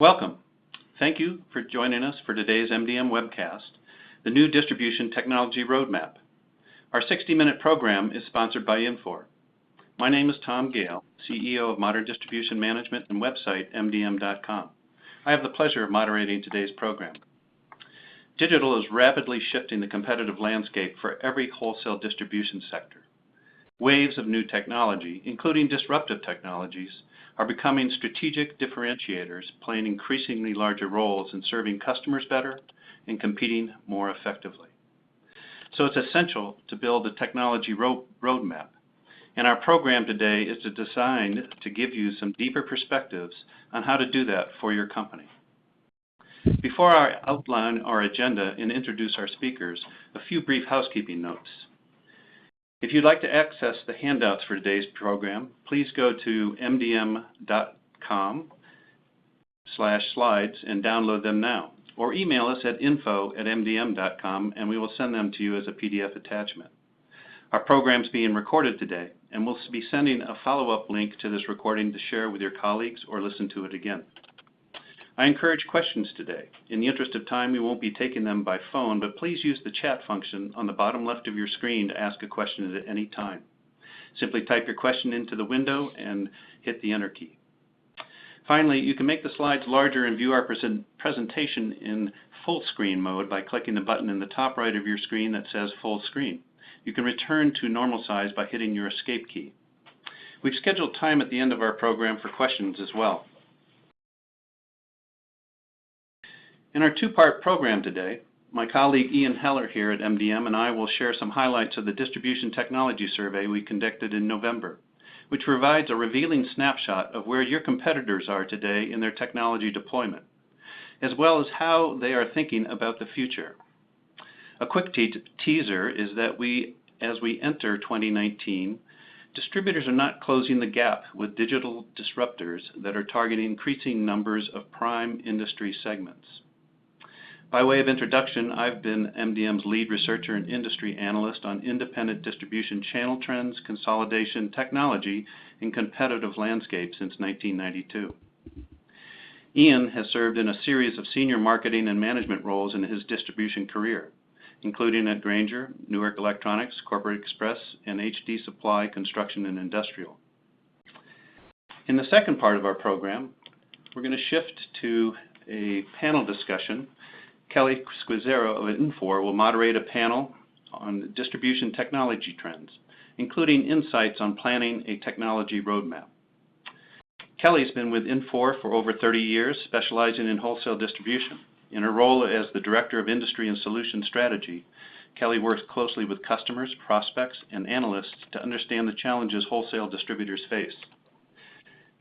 Welcome. Thank you for joining us for today's MDM Webcast, the new distribution technology roadmap. Our 60-minute program is sponsored by Infor. My name is Tom Gale, CEO of Modern Distribution Management and website mdm.com. I have the pleasure of moderating today's program. Digital is rapidly shifting the competitive landscape for every wholesale distribution sector. Waves of new technology, including disruptive technologies, are becoming strategic differentiators, playing increasingly larger roles in serving customers better and competing more effectively. So it's essential to build a technology roadmap. And our program today is designed to give you some deeper perspectives on how to do that for your company. Before I outline our agenda and introduce our speakers, a few brief housekeeping notes. If you'd like to access the handouts for today's program, please go to mdm.com/slides and download them now, or email us at info@mdm.com and we will send them to you as a PDF attachment. Our program is being recorded today, and we'll be sending a follow-up link to this recording to share with your colleagues or listen to it again. I encourage questions today. In the interest of time, we won't be taking them by phone, but please use the chat function on the bottom left of your screen to ask a question at any time. Simply type your question into the window and hit the Enter key. Finally, you can make the slides larger and view our presentation in full screen mode by clicking the button in the top right of your screen that says Full Screen. You can return to normal size by hitting your Escape key. We've scheduled time at the end of our program for questions as well. In our two-part program today, my colleague Ian Heller here at MDM and I will share some highlights of the distribution technology survey we conducted in November, which provides a revealing snapshot of where your competitors are today in their technology deployment, as well as how they are thinking about the future. A quick teaser is that as we enter 2019, distributors are not closing the gap with digital disruptors that are targeting increasing numbers of prime industry segments. By way of introduction, I've been MDM's lead researcher and industry analyst on independent distribution channel trends, consolidation, technology, and competitive landscape since 1992. Ian has served in a series of senior marketing and management roles in his distribution career, including at Grainger, Newark Electronics, Corporate Express, and HD Supply Construction and Industrial. In the second part of our program, we're going to shift to a panel discussion. Kelly Squizzero of Infor will moderate a panel on distribution technology trends, including insights on planning a technology roadmap. Kelly's been with Infor for over 30 years, specializing in wholesale distribution. In her role as the Director of Industry and Solution Strategy, Kelly works closely with customers, prospects, and analysts to understand the challenges wholesale distributors face.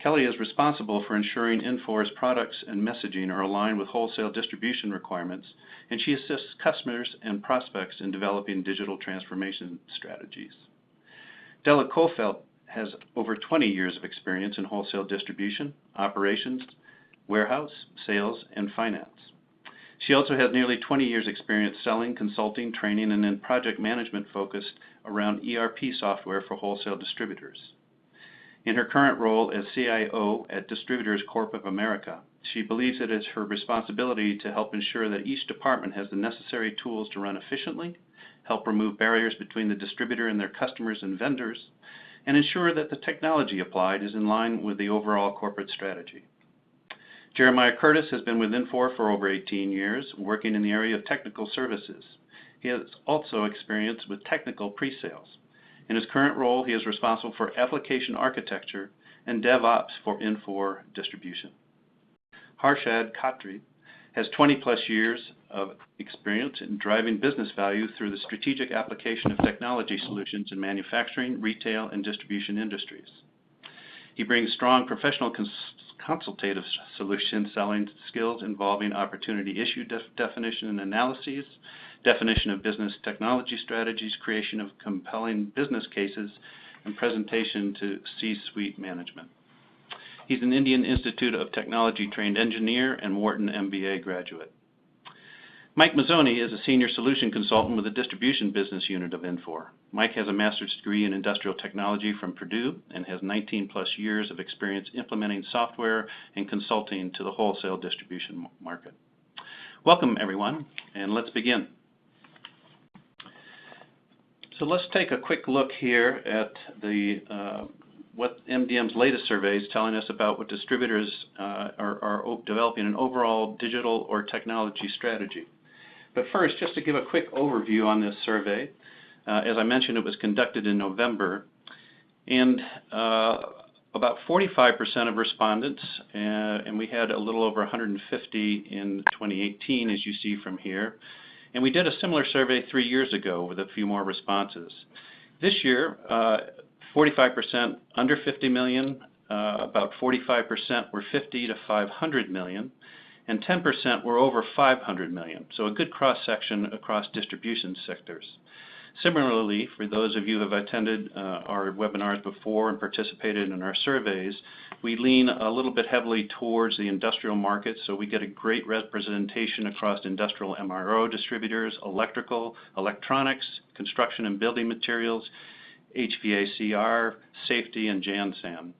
Kelly is responsible for ensuring Infor's products and messaging are aligned with wholesale distribution requirements, and she assists customers and prospects in developing digital transformation strategies. Della Kofelt has over 20 years of experience in wholesale distribution, operations, warehouse, sales, and finance. She also has nearly 20 years experience selling, consulting, training, and in project management focused around ERP software for wholesale distributors. In her current role as CIO at Distributors Corp of America, she believes it is her responsibility to help ensure that each department has the necessary tools to run efficiently, help remove barriers between the distributor and their customers and vendors, and ensure that the technology applied is in line with the overall corporate strategy. Jeremiah Curtis has been with Infor for over 18 years, working in the area of technical services. He has also experience with technical pre-sales. In his current role, he is responsible for application architecture and DevOps for Infor distribution. Harshad Khatri has 20-plus years of experience in driving business value through the strategic application of technology solutions in manufacturing, retail, and distribution industries. He brings strong professional consultative solution selling skills involving opportunity issue definition and analyses, definition of business technology strategies, creation of compelling business cases, and presentation to C-suite management. He's an Indian Institute of Technology trained engineer and Wharton MBA graduate. Mike Mazzoni is a senior solution consultant with the distribution business unit of Infor. Mike has a master's degree in industrial technology from Purdue and has 19 plus years of experience implementing software and consulting to the wholesale distribution market. Welcome everyone, and let's begin. So let's take a quick look here at what MDM's latest survey is telling us about what distributors are developing an overall digital or technology strategy. But first, just to give a quick overview on this survey, as I mentioned, it was conducted in November, and about 45% of respondents, and we had a little over 150 in 2018, as you see from here. And we did a similar survey 3 years ago with a few more responses. This year, 45% under 50 million, about 45% were 50 to 500 million, and 10% were over 500 million. So a good cross-section across distribution sectors. Similarly, for those of you who have attended our webinars before and participated in our surveys, we lean a little bit heavily towards the industrial market, so we get a great representation across industrial MRO distributors, electrical, electronics, construction and building materials, HVACR, safety, and JanSan.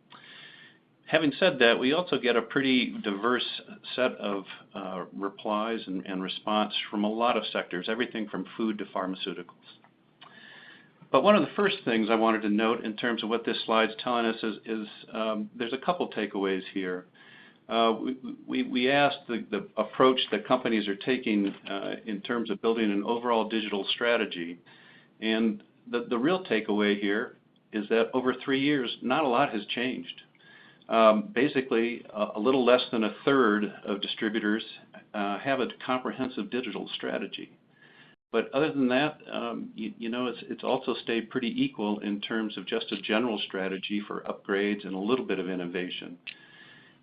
Having said that, we also get a pretty diverse set of replies and response from a lot of sectors, everything from food to pharmaceuticals. But one of the first things I wanted to note in terms of what this slide's telling us is there's a couple takeaways here. We asked the approach that companies are taking in terms of building an overall digital strategy, and the real takeaway here is that over 3 years, not a lot has changed. Basically, a little less than a third of distributors have a comprehensive digital strategy. But other than that, it's also stayed pretty equal in terms of just a general strategy for upgrades and a little bit of innovation.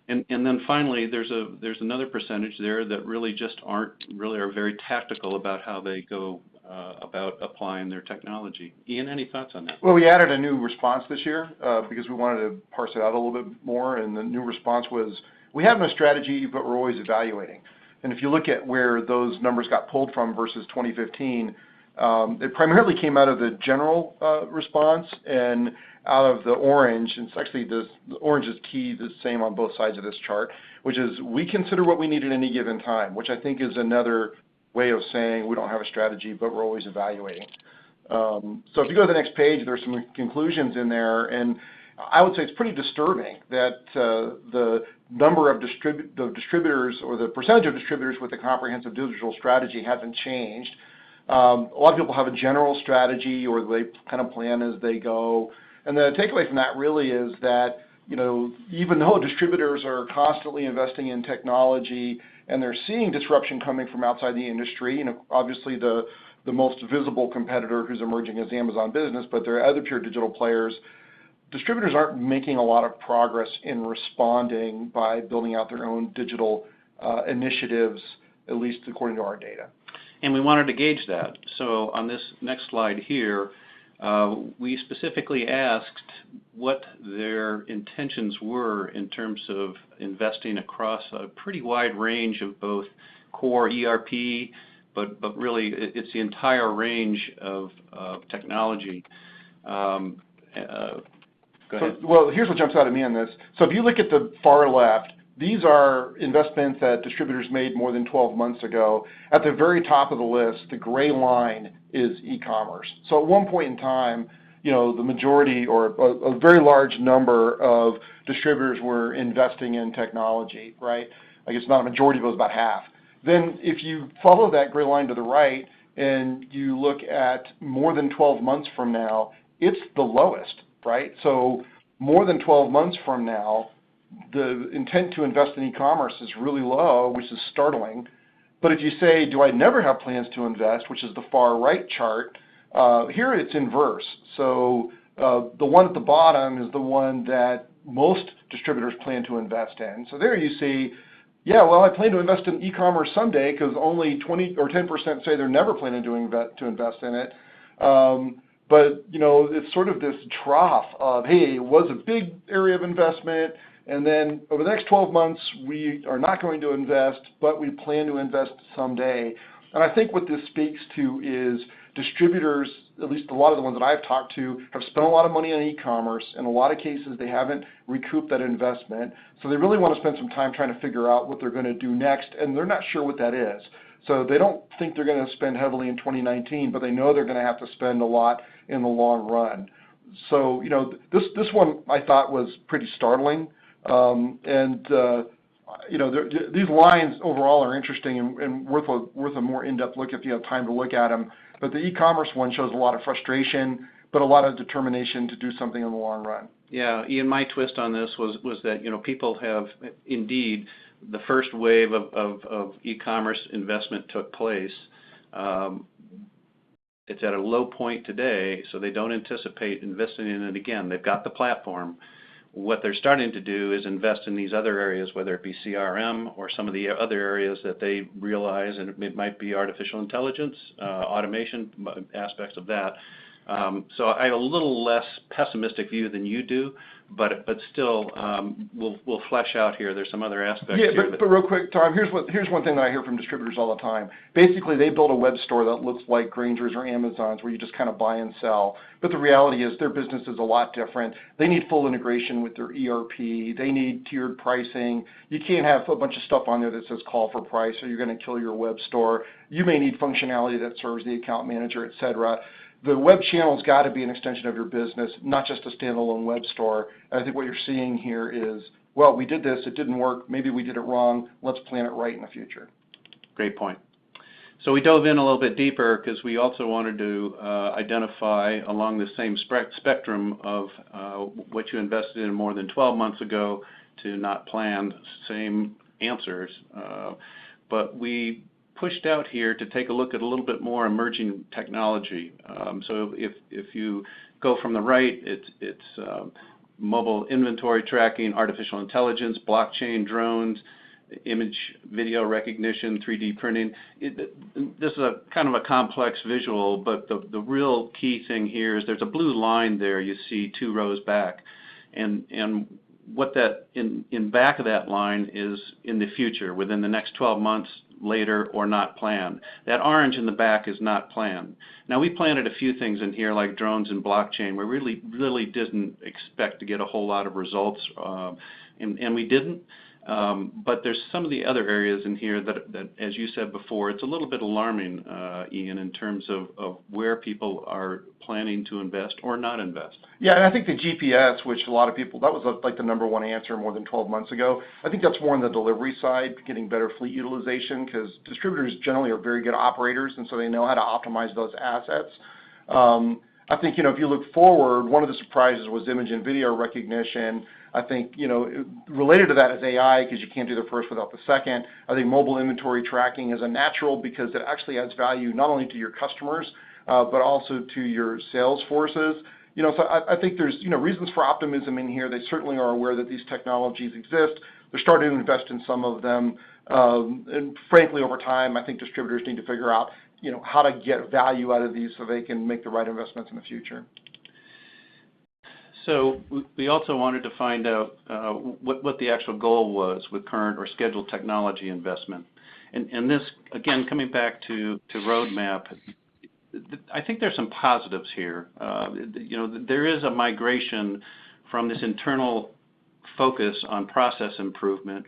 And then finally, there's another percentage there that really just are very tactical about how they go about applying their technology. Ian, any thoughts on that? Well, we added a new response this year because we wanted to parse it out a little bit more, and the new response was, we have no strategy, but we're always evaluating. And if you look at where those numbers got pulled from versus 2015, it primarily came out of the general response and out of the orange. And it's actually the orange is key, the same on both sides of this chart, which is we consider what we need at any given time, which I think is another way of saying we don't have a strategy, but we're always evaluating. So if you go to the next page, there's some conclusions in there, and I would say it's pretty disturbing that the number of distributors or the percentage of distributors with a comprehensive digital strategy hasn't changed. A lot of people have a general strategy or they kind of plan as they go. And the takeaway from that really is that, even though distributors are constantly investing in technology and they're seeing disruption coming from outside the industry, obviously the most visible competitor who's emerging is Amazon Business, but there are other pure digital players. Distributors aren't making a lot of progress in responding by building out their own digital initiatives, at least according to our data. And we wanted to gauge that. So on this next slide here, we specifically asked what their intentions were in terms of investing across a pretty wide range of both core ERP, but really it's the entire range of technology. Go ahead. Well, here's what jumps out at me on this. So if you look at the far left, these are investments that distributors made more than 12 months ago. At the very top of the list, the gray line is e-commerce. So at one point in time, the majority or a very large number of distributors were investing in technology, right? I guess not a majority, but it was about half. Then if you follow that gray line to the right and you look at more than 12 months from now, it's the lowest, right? So more than 12 months from now, the intent to invest in e-commerce is really low, which is startling. But if you say, do I never have plans to invest, which is the far right chart, here it's inverse. So the one at the bottom is the one that most distributors plan to invest in. So there you see, yeah, well, I plan to invest in e-commerce someday because only 20 or 10% say they're never planning to invest in it. But, it's sort of this trough of, hey, it was a big area of investment, and then over the next 12 months, we are not going to invest, but we plan to invest someday. And I think what this speaks to is distributors, at least a lot of the ones that I've talked to, have spent a lot of money on e-commerce. In a lot of cases, they haven't recouped that investment. So they really want to spend some time trying to figure out what they're going to do next, and they're not sure what that is. So they don't think they're going to spend heavily in 2019, but they know they're going to have to spend a lot in the long run. So, this one I thought was pretty startling. These lines overall are interesting and worth a more in-depth look if you have time to look at them. But the e-commerce one shows a lot of frustration, but a lot of determination to do something in the long run. Yeah, Ian, my twist on this was that, people have indeed, the first wave of e-commerce investment took place. It's at a low point today, so they don't anticipate investing in it again. They've got the platform. What they're starting to do is invest in these other areas, whether it be CRM or some of the other areas that they realize, and it might be artificial intelligence, automation aspects of that. So I have a little less pessimistic view than you do, but still, we'll flesh out here. There's some other aspects here. Yeah, but real quick, Tom, here's one thing that I hear from distributors all the time. Basically, they build a web store that looks like Granger's or Amazon's, where you just kind of buy and sell. But the reality is their business is a lot different. They need full integration with their ERP. They need tiered pricing. You can't have a bunch of stuff on there that says call for price, or you're going to kill your web store. You may need functionality that serves the account manager, et cetera. The web channel's got to be an extension of your business, not just a standalone web store. And I think what you're seeing here is, well, we did this, it didn't work, maybe we did it wrong, let's plan it right in the future. Great point. So we dove in a little bit deeper because we also wanted to identify along the same spectrum of what you invested in more than 12 months ago to not planned, same answers. But we pushed out here to take a look at a little bit more emerging technology. So if you go from the right, it's mobile inventory tracking, artificial intelligence, blockchain, drones, image video recognition, 3D printing. This is a kind of a complex visual, but the real key thing here is there's a blue line there you see 2 rows back. And what that in back of that line is in the future, within the next 12 months, later, or not planned. That orange in the back is not planned. Now, we planted a few things in here like drones and blockchain. We really didn't expect to get a whole lot of results, and we didn't. But there's some of the other areas in here that, as you said before, it's a little bit alarming, Ian, in terms of where people are planning to invest or not invest. Yeah, and I think the GPS, which a lot of people, that was like the number one answer more than 12 months ago. I think that's more on the delivery side, getting better fleet utilization, because distributors generally are very good operators, and so they know how to optimize those assets. I think, if you look forward, one of the surprises was image and video recognition. I think, related to that is AI, because you can't do the first without the second. I think mobile inventory tracking is a natural because it actually adds value not only to your customers, but also to your sales forces. So I think there's, reasons for optimism in here. They certainly are aware that these technologies exist. They're starting to invest in some of them. And frankly, over time, I think distributors need to figure out, how to get value out of these so they can make the right investments in the future. So we also wanted to find out what the actual goal was with current or scheduled technology investment. And this, again, coming back to roadmap, I think there's some positives here. There is a migration from this internal focus on process improvement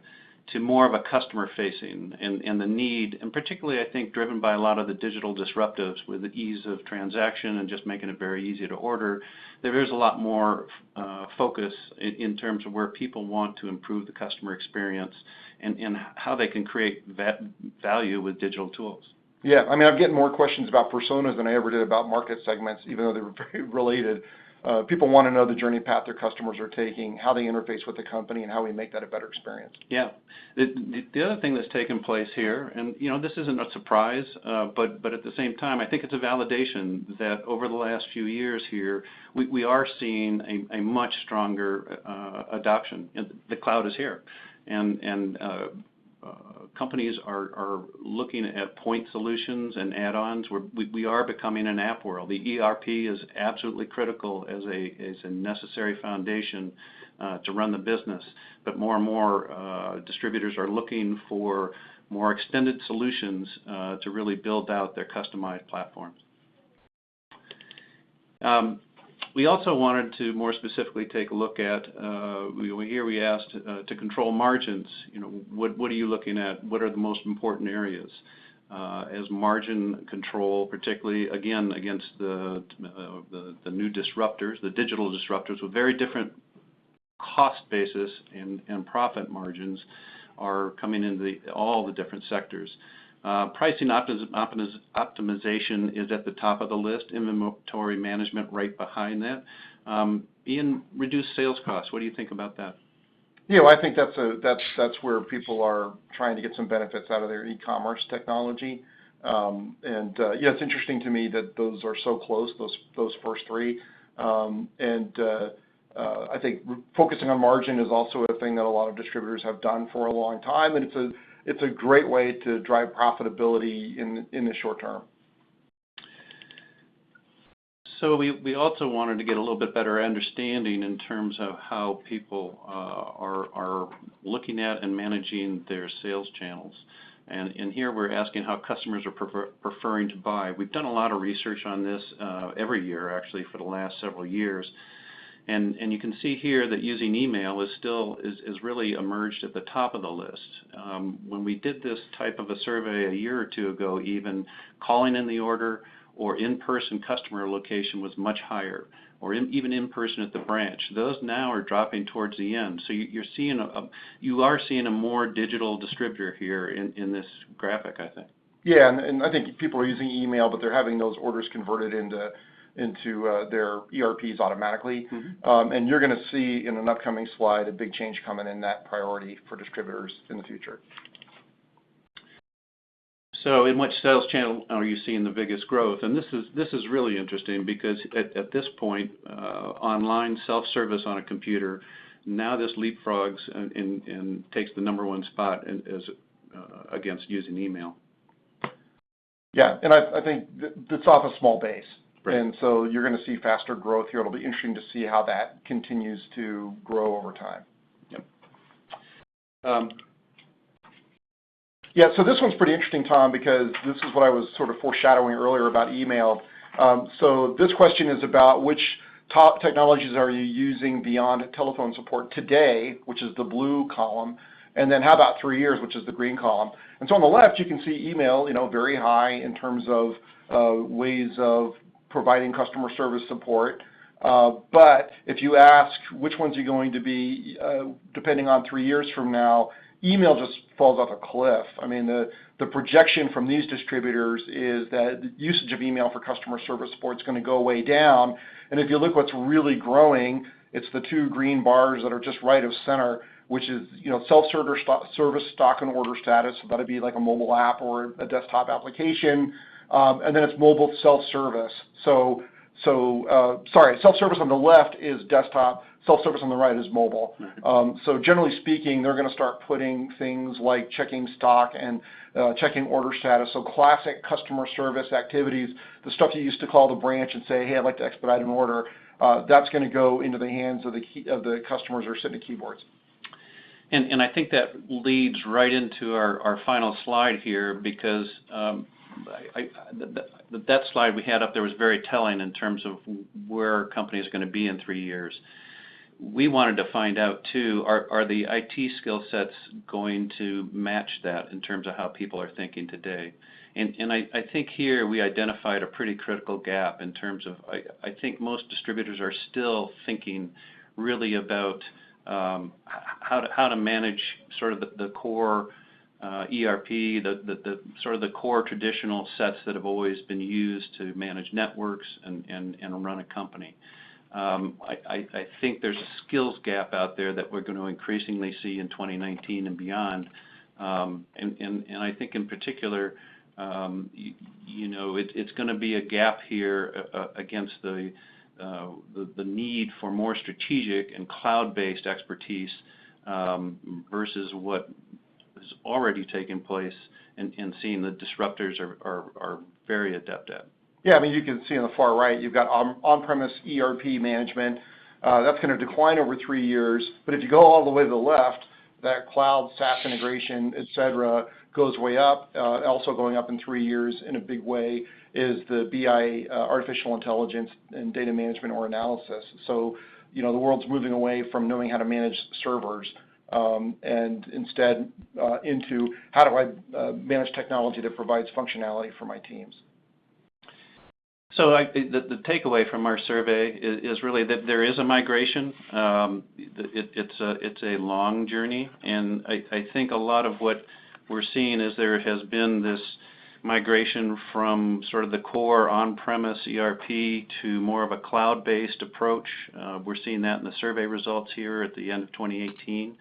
to more of a customer-facing and the need, and particularly I think driven by a lot of the digital disruptives with the ease of transaction and just making it very easy to order. There is a lot more focus in terms of where people want to improve the customer experience and how they can create value with digital tools. Yeah, I'm getting more questions about personas than I ever did about market segments, even though they were very related. People want to know the journey path their customers are taking, how they interface with the company, and how we make that a better experience. Yeah. The other thing that's taken place here, and this isn't a surprise, but at the same time, I think it's a validation that over the last few years here, we are seeing a much stronger adoption. The cloud is here, and companies are looking at point solutions and add-ons. We are becoming an app world. The ERP is absolutely critical as a necessary foundation to run the business, but more and more distributors are looking for more extended solutions to really build out their customized platforms. We also wanted to more specifically take a look at, we asked to control margins. What are you looking at? What are the most important areas? As margin control, particularly, again, against the new disruptors, the digital disruptors with very different cost basis and profit margins are coming into all the different sectors. Pricing optimization is at the top of the list, inventory management right behind that. Ian, reduce sales costs. What do you think about that? Yeah, well, I think that's where people are trying to get some benefits out of their e-commerce technology. It's interesting to me that those are so close, those first three. I think focusing on margin is also a thing that a lot of distributors have done for a long time, and it's a great way to drive profitability in the short term. So we also wanted to get a little bit better understanding in terms of how people are looking at and managing their sales channels. And here we're asking how customers are preferring to buy. We've done a lot of research on this every year, actually, for the last several years. And you can see here that using email is really emerged at the top of the list. When we did this type of a survey a year or two ago, even calling in the order or in-person customer location was much higher, or even in person at the branch. Those now are dropping towards the end. So you are seeing a more digital distributor here in this graphic, I think. Yeah, and I think people are using email, but they're having those orders converted into their ERPs automatically. Mm-hmm. And you're going to see in an upcoming slide a big change coming in that priority for distributors in the future. So in which sales channel are you seeing the biggest growth? And this is really interesting because at this point, online self-service on a computer, now this leapfrogs and takes the number one spot against using email. Yeah, and I think it's off a small base. Right. And so you're going to see faster growth here. It'll be interesting to see how that continues to grow over time. Yep. Yeah, so this one's pretty interesting, Tom, because this is what I was sort of foreshadowing earlier about email. So this question is about which top technologies are you using beyond telephone support today, which is the blue column, and then how about 3 years, which is the green column. And so on the left, you can see email, very high in terms of ways of providing customer service support. But if you ask which ones are going to be, depending on 3 years from now, email just falls off a cliff. I mean, the projection from these distributors is that the usage of email for customer service support is going to go way down. And if you look what's really growing, it's the two green bars that are just right of center, which is self-service stock and order status. So that'd be like a mobile app or a desktop application. And then it's mobile self-service. Self-service on the left is desktop, self-service on the right is mobile. So generally speaking, they're going to start putting things like checking stock and checking order status. So classic customer service activities, the stuff you used to call the branch and say, hey, I'd like to expedite an order, that's going to go into the hands of the customers who are sitting at keyboards. And I think that leads right into our final slide here because that slide we had up there was very telling in terms of where a company is going to be in 3 years. We wanted to find out, too, are the IT skill sets going to match that in terms of how people are thinking today? And I think here we identified a pretty critical gap in terms of, I think most distributors are still thinking really about how to manage sort of the core ERP, the sort of the core traditional sets that have always been used to manage networks and run a company. I think there's a skills gap out there that we're going to increasingly see in 2019 and beyond. And I think in particular, it's going to be a gap here against the need for more strategic and cloud-based expertise versus what is already taking place and seeing the disruptors are very adept at. Yeah, I mean, you can see on the far right, you've got on-premise ERP management. That's going to decline over 3 years. But if you go all the way to the left, that cloud, SaaS integration, et cetera, goes way up. Also going up in 3 years in a big way is the BI, artificial intelligence and data management or analysis. So, the world's moving away from knowing how to manage servers and instead into how do I manage technology that provides functionality for my teams. So the takeaway from our survey is really that there is a migration. It's a long journey, and I think a lot of what we're seeing is there has been this migration from sort of the core on-premise ERP to more of a cloud-based approach. We're seeing that in the survey results here at the end of 2018.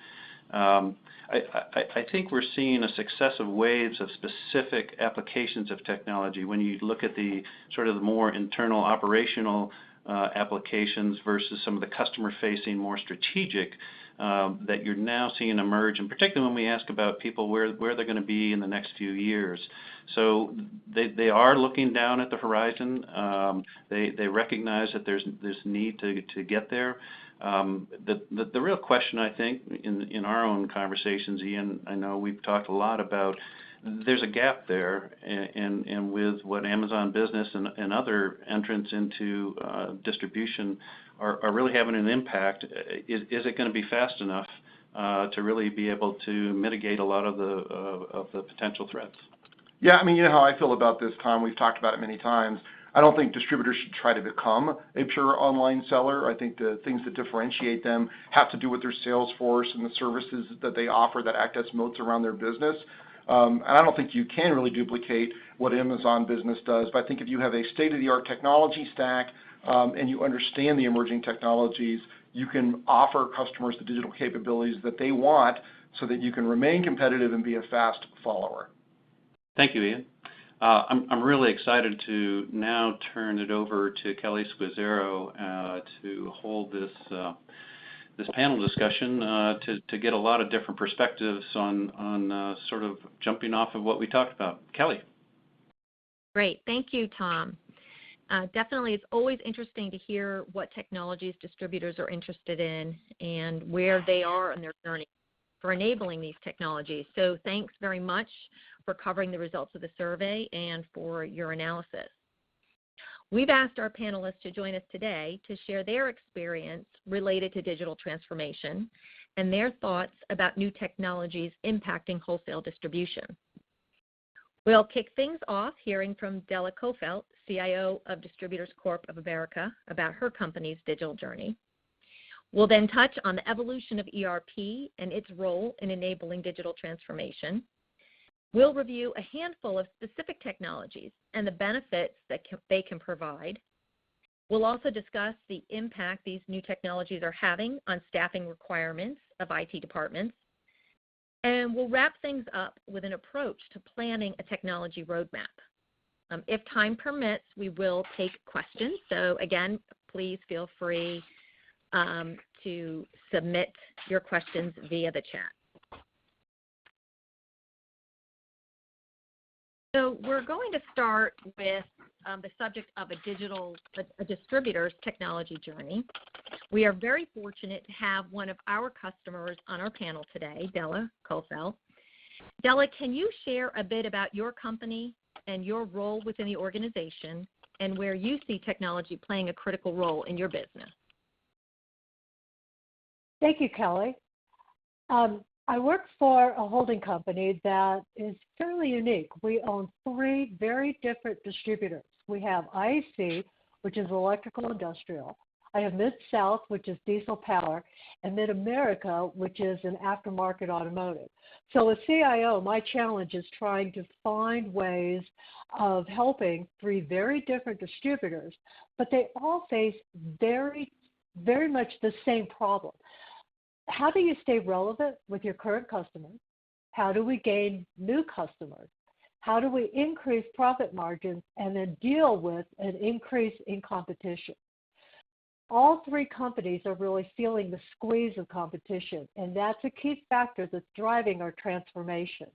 I think we're seeing a successive waves of specific applications of technology. When you look at the sort of the more internal operational applications versus some of the customer-facing, more strategic that you're now seeing emerge, and particularly when we ask about people where they're going to be in the next few years. So they are looking down at the horizon. They recognize that there's need to get there. The real question, I think, in our own conversations, Ian, I know we've talked a lot about there's a gap there, and with what Amazon Business and other entrants into distribution are really having an impact. Is it going to be fast enough to really be able to mitigate a lot of the potential threats? Yeah, I mean, you know how I feel about this, Tom. We've talked about it many times. I don't think distributors should try to become a pure online seller. I think the things that differentiate them have to do with their sales force and the services that they offer that act as moats around their business. And I don't think you can really duplicate what Amazon Business does, but I think if you have a state-of-the-art technology stack and you understand the emerging technologies, you can offer customers the digital capabilities that they want so that you can remain competitive and be a fast follower. Thank you, Ian. I'm really excited to now turn it over to Kelly Squizzero to hold this panel discussion to get a lot of different perspectives on sort of jumping off of what we talked about. Kelly. Great. Thank you, Tom. Definitely, it's always interesting to hear what technologies distributors are interested in and where they are in their journey for enabling these technologies. So thanks very much for covering the results of the survey and for your analysis. We've asked our panelists to join us today to share their experience related to digital transformation and their thoughts about new technologies impacting wholesale distribution. We'll kick things off hearing from Della Kofelt, CIO of Distributors Corp of America, about her company's digital journey. We'll then touch on the evolution of ERP and its role in enabling digital transformation. We'll review a handful of specific technologies and the benefits that they can provide. We'll also discuss the impact these new technologies are having on staffing requirements of IT departments. And we'll wrap things up with an approach to planning a technology roadmap. If time permits, we will take questions. So again, please feel free to submit your questions via the chat. So we're going to start with the subject of a distributor's technology journey. We are very fortunate to have one of our customers on our panel today, Della Kofelt. Della, can you share a bit about your company and your role within the organization and where you see technology playing a critical role in your business? Thank you, Kelly. I work for a holding company that is fairly unique. We own 3 very different distributors. We have IAC, which is electrical industrial. I have Mid-South, which is diesel power, and Mid-America, which is an aftermarket automotive. So as CIO, my challenge is trying to find ways of helping 3 very different distributors, but they all face very, very much the same problem. How do you stay relevant with your current customers? How do we gain new customers? How do we increase profit margins and then deal with an increase in competition? All three companies are really feeling the squeeze of competition, and that's a key factor that's driving our transformation.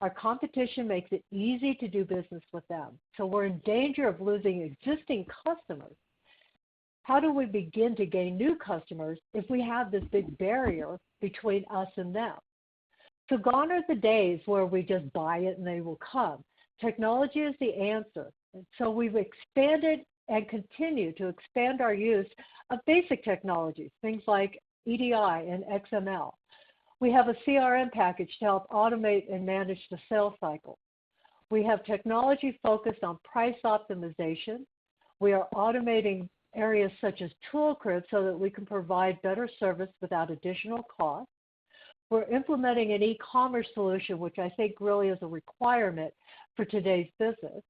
Our competition makes it easy to do business with them, so we're in danger of losing existing customers. How do we begin to gain new customers if we have this big barrier between us and them? So gone are the days where we just buy it and they will come. Technology is the answer. And so we've expanded and continue to expand our use of basic technologies, things like EDI and XML. We have a CRM package to help automate and manage the sales cycle. We have technology focused on price optimization. We are automating areas such as ToolCrib so that we can provide better service without additional cost. We're implementing an e-commerce solution, which I think really is a requirement for today's business.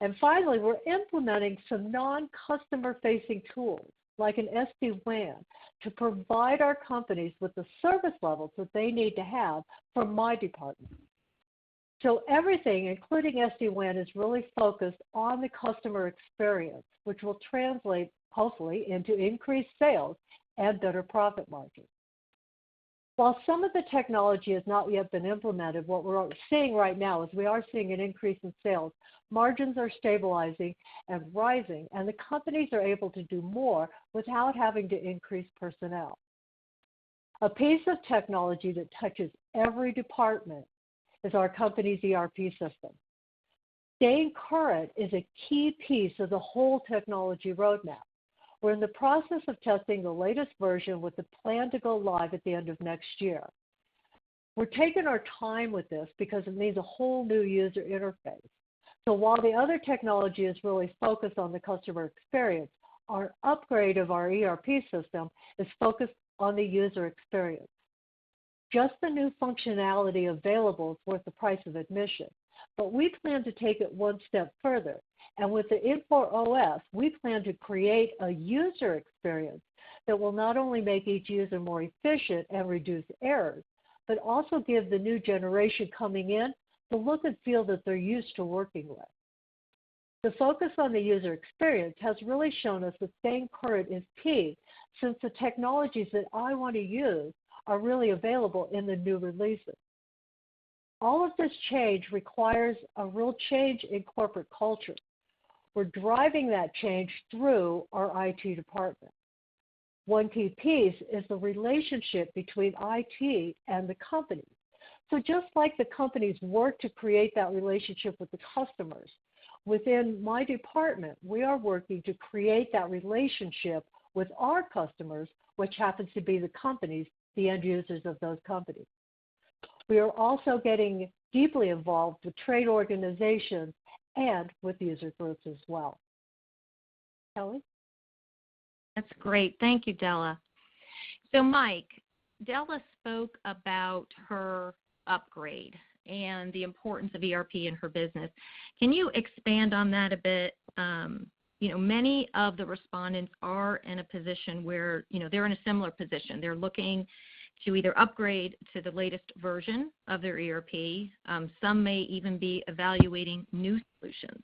And finally, we're implementing some non-customer facing tools like an SD-WAN to provide our companies with the service levels that they need to have for my department. So everything, including SD-WAN, is really focused on the customer experience, which will translate, hopefully, into increased sales and better profit margins. While some of the technology has not yet been implemented, what we're seeing right now is we are seeing an increase in sales. Margins are stabilizing and rising, and the companies are able to do more without having to increase personnel. A piece of technology that touches every department is our company's ERP system. Staying current is a key piece of the whole technology roadmap. We're in the process of testing the latest version with the plan to go live at the end of next year. We're taking our time with this because it needs a whole new user interface. So while the other technology is really focused on the customer experience, our upgrade of our ERP system is focused on the user experience. Just the new functionality available is worth the price of admission, but we plan to take it one step further. And with the Infor OS, we plan to create a user experience that will not only make each user more efficient and reduce errors, but also give the new generation coming in the look and feel that they're used to working with. The focus on the user experience has really shown us that staying current is key, since the technologies that I want to use are really available in the new releases. All of this change requires a real change in corporate culture. We're driving that change through our IT department. One key piece is the relationship between IT and the company. So just like the companies work to create that relationship with the customers, within my department, we are working to create that relationship with our customers, which happens to be the companies, the end users of those companies. We are also getting deeply involved with trade organizations and with user groups as well. Kelly? That's great. Thank you, Della. So Mike, Della spoke about her upgrade and the importance of ERP in her business. Can you expand on that a bit? Many of the respondents are in a position where, they're in a similar position. They're looking to either upgrade to the latest version of their ERP. Some may even be evaluating new solutions.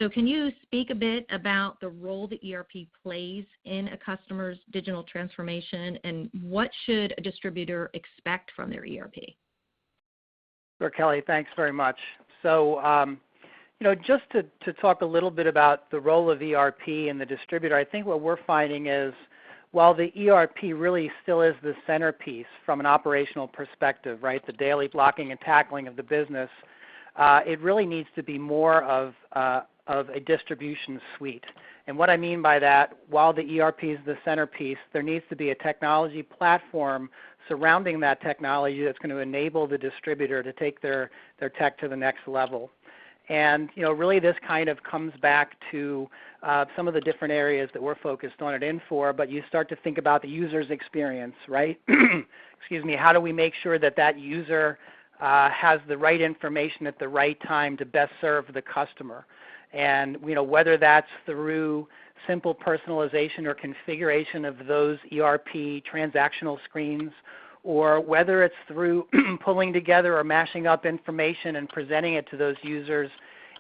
So can you speak a bit about the role that ERP plays in a customer's digital transformation, and what should a distributor expect from their ERP? Sure, Kelly, thanks very much. So, just to talk a little bit about the role of ERP and the distributor, I think what we're finding is while the ERP really still is the centerpiece from an operational perspective, right, the daily blocking and tackling of the business, it really needs to be more of a distribution suite. And what I mean by that, while the ERP is the centerpiece, there needs to be a technology platform surrounding that technology that's going to enable the distributor to take their tech to the next level. And really this kind of comes back to some of the different areas that we're focused on at Infor, but you start to think about the user's experience, right? Excuse me, how do we make sure that that user has the right information at the right time to best serve the customer? And whether that's through simple personalization or configuration of those ERP transactional screens, or whether it's through pulling together or mashing up information and presenting it to those users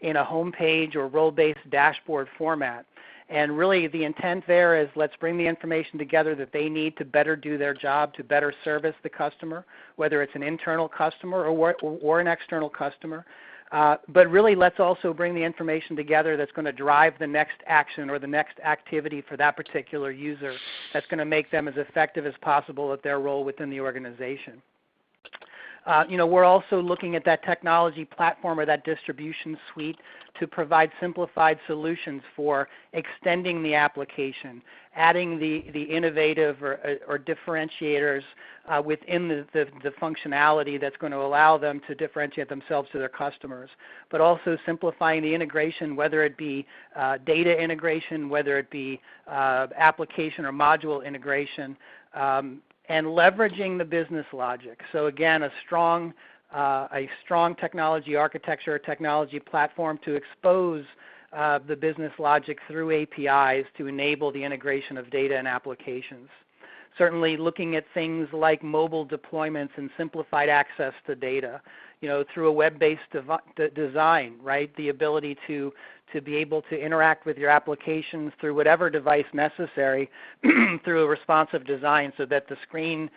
in a homepage or role-based dashboard format. And really the intent there is let's bring the information together that they need to better do their job, to better service the customer, whether it's an internal customer or an external customer. But really let's also bring the information together that's going to drive the next action or the next activity for that particular user that's going to make them as effective as possible at their role within the organization. We're also looking at that technology platform or that distribution suite to provide simplified solutions for extending the application, adding the innovative or differentiators within the functionality that's going to allow them to differentiate themselves to their customers, but also simplifying the integration, whether it be data integration, whether it be application or module integration, and leveraging the business logic. So again, a strong technology architecture, technology platform to expose the business logic through APIs to enable the integration of data and applications. Certainly looking at things like mobile deployments and simplified access to data, through a web-based design, right? The ability to be able to interact with your applications through whatever device necessary through a responsive design so that the screen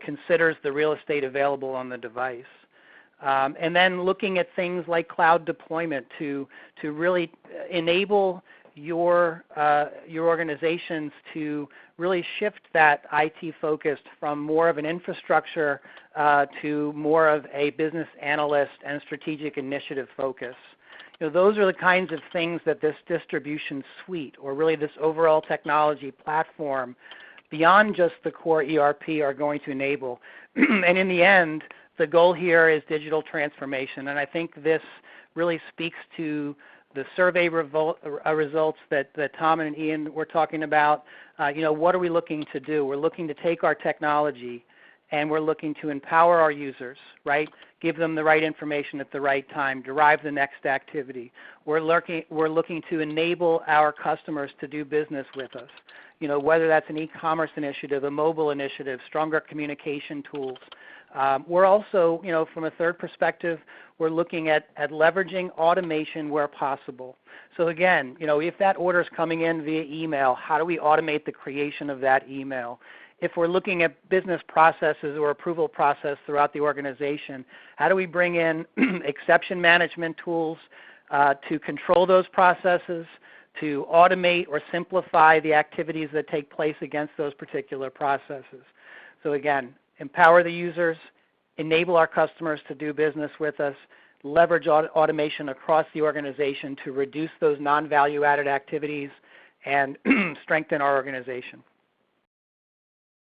considers the real estate available on the device. And then looking at things like cloud deployment to really enable your organizations to really shift that IT focus from more of an infrastructure to more of a business analyst and strategic initiative focus. Those are the kinds of things that this distribution suite, or really this overall technology platform, beyond just the core ERP, are going to enable. And in the end, the goal here is digital transformation. And I think this really speaks to the survey results that Tom and Ian were talking about. What are we looking to do? We're looking to take our technology and we're looking to empower our users, right? Give them the right information at the right time, derive the next activity. We're looking to enable our customers to do business with us, whether that's an e-commerce initiative, a mobile initiative, stronger communication tools. We're also, from a third perspective, we're looking at leveraging automation where possible. So again, if that order is coming in via email, how do we automate the creation of that email? If we're looking at business processes or approval process throughout the organization, how do we bring in exception management tools to control those processes, to automate or simplify the activities that take place against those particular processes? So again, empower the users, enable our customers to do business with us, leverage automation across the organization to reduce those non-value-added activities, and strengthen our organization.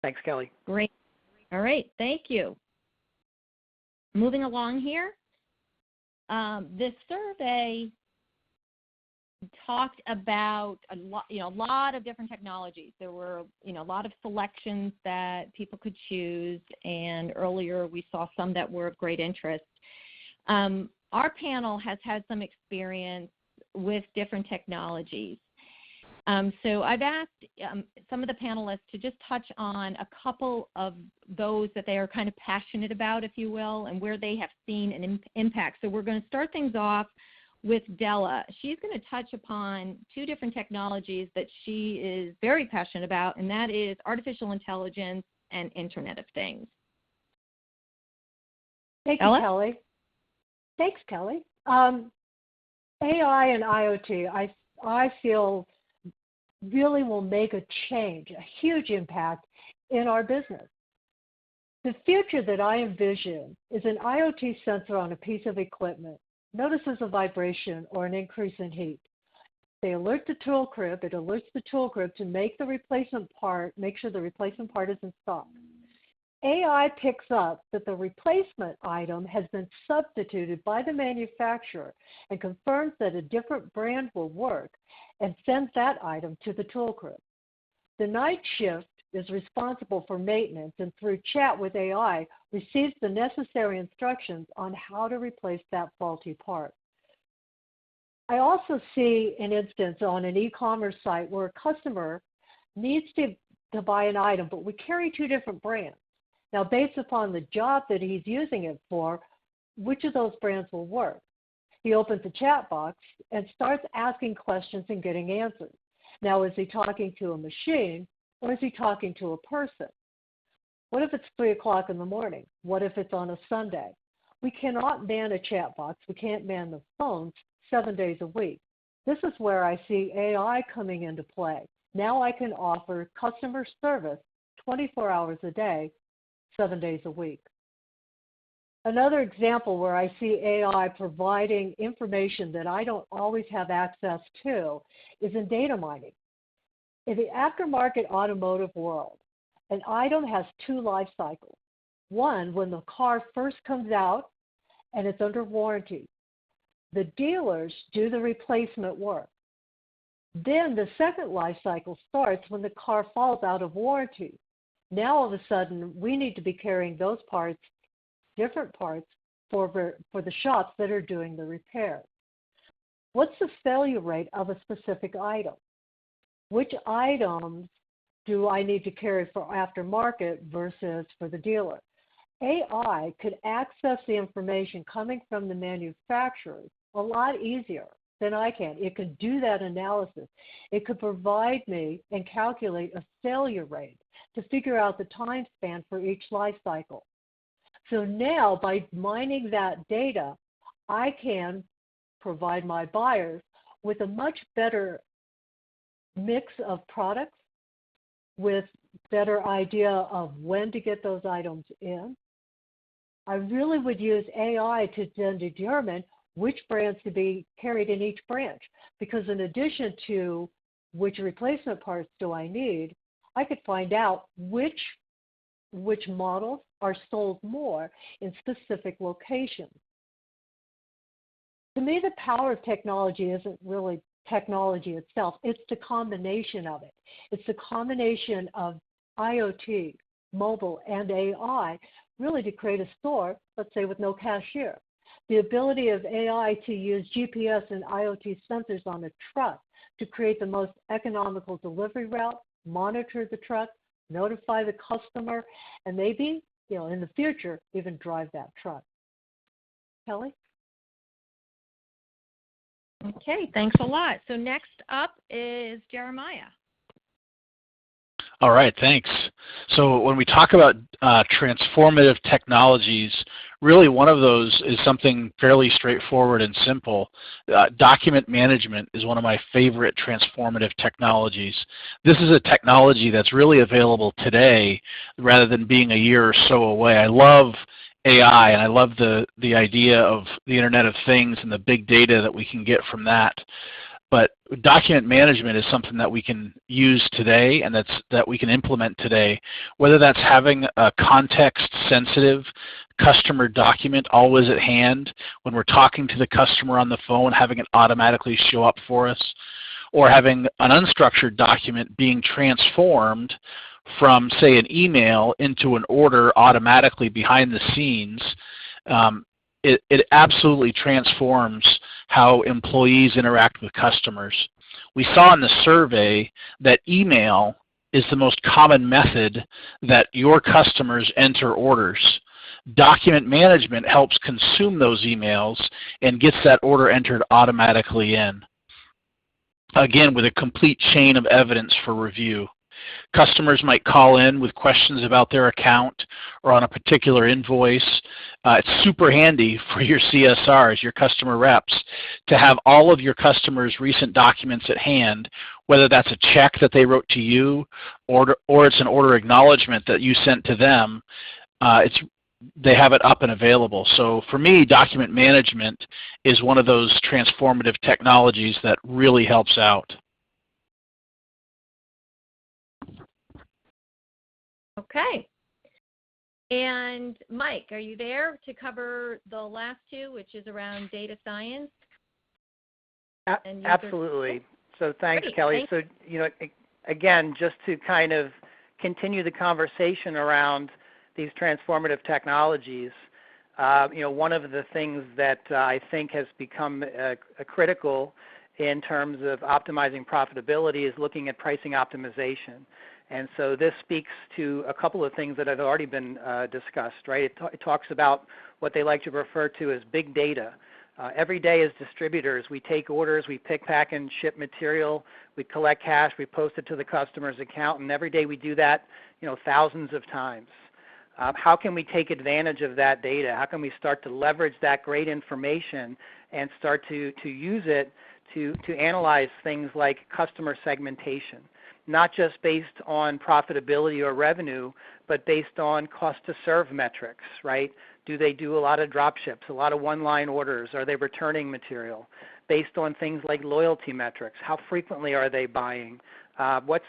Thanks, Kelly. Great. All right. Thank you. Moving along here, this survey talked about a lot of different technologies. There were, a lot of selections that people could choose, and earlier we saw some that were of great interest. Our panel has had some experience with different technologies. So I've asked some of the panelists to just touch on a couple of those that they are kind of passionate about, if you will, and where they have seen an impact. So we're going to start things off with Della. She's going to touch upon two different technologies that she is very passionate about, and that is artificial intelligence and Internet of Things. Thank you, Kelly. Thanks, Kelly. AI and IoT, I feel really will make a change, a huge impact in our business. The future that I envision is an IoT sensor on a piece of equipment notices a vibration or an increase in heat. They alert the tool crib, it alerts the tool crib to make the replacement part, make sure the replacement part is in stock. AI picks up that the replacement item has been substituted by the manufacturer and confirms that a different brand will work and sends that item to the tool crib. The night shift is responsible for maintenance and through chat with AI receives the necessary instructions on how to replace that faulty part. I also see an instance on an e-commerce site where a customer needs to buy an item, but we carry two different brands. Now, based upon the job that he's using it for, which of those brands will work? He opens the chat box and starts asking questions and getting answers. Now, is he talking to a machine or is he talking to a person? What if it's 3 o'clock in the morning? What if it's on a Sunday? We cannot man a chat box. We can't man the phones 7 days a week. This is where I see AI coming into play. Now I can offer customer service 24 hours a day, 7 days a week. Another example where I see AI providing information that I don't always have access to is in data mining. In the aftermarket automotive world, an item has 2 life cycles. One, when the car first comes out and it's under warranty. The dealers do the replacement work. Then the second life cycle starts when the car falls out of warranty. Now all of a sudden, we need to be carrying those parts, different parts, for the shops that are doing the repair. What's the failure rate of a specific item? Which items do I need to carry for aftermarket versus for the dealer? AI could access the information coming from the manufacturers a lot easier than I can. It could do that analysis. It could provide me and calculate a failure rate to figure out the time span for each life cycle. So now, by mining that data, I can provide my buyers with a much better mix of products, with better idea of when to get those items in. I really would use AI to then determine which brands to be carried in each branch, because in addition to which replacement parts do I need, I could find out which models are sold more in specific locations. To me, the power of technology isn't really technology itself, it's the combination of it. It's the combination of IoT, mobile, and AI really to create a store, let's say with no cashier. The ability of AI to use GPS and IoT sensors on a truck to create the most economical delivery route, monitor the truck, notify the customer, and maybe, in the future, even drive that truck. Kelly? Okay, thanks a lot. So next up is Jeremiah. All right, thanks. So when we talk about transformative technologies, really one of those is something fairly straightforward and simple. Document management is one of my favorite transformative technologies. This is a technology that's really available today rather than being a year or so away. I love AI and I love the idea of the Internet of Things and the big data that we can get from that. But document management is something that we can use today and that we can implement today, whether that's having a context-sensitive customer document always at hand when we're talking to the customer on the phone, having it automatically show up for us, or having an unstructured document being transformed from, say, an email into an order automatically behind the scenes. It absolutely transforms how employees interact with customers. We saw in the survey that email is the most common method that your customers enter orders. Document management helps consume those emails and gets that order entered automatically in. Again, with a complete chain of evidence for review. Customers might call in with questions about their account or on a particular invoice. It's super handy for your CSRs, your customer reps, to have all of your customers' recent documents at hand, whether that's a check that they wrote to you or it's an order acknowledgement that you sent to them. They have it up and available. So for me, document management is one of those transformative technologies that really helps out. Okay. And Mike, are you there to cover the last two, which is around data science? Absolutely. So thanks, Great. Kelly. Thanks. So, again, just to kind of continue the conversation around these transformative technologies, one of the things that I think has become critical in terms of optimizing profitability is looking at pricing optimization. And so this speaks to a couple of things that have already been discussed, right? It talks about what they like to refer to as big data. Every day as distributors, we take orders, we pick, pack, and ship material, we collect cash, we post it to the customer's account, and every day we do that, thousands of times. How can we take advantage of that data? How can we start to leverage that great information and start to use it to analyze things like customer segmentation, not just based on profitability or revenue, but based on cost to serve metrics, right? Do they do a lot of drop ships, a lot of one-line orders? Are they returning material? Based on things like loyalty metrics, how frequently are they buying? What's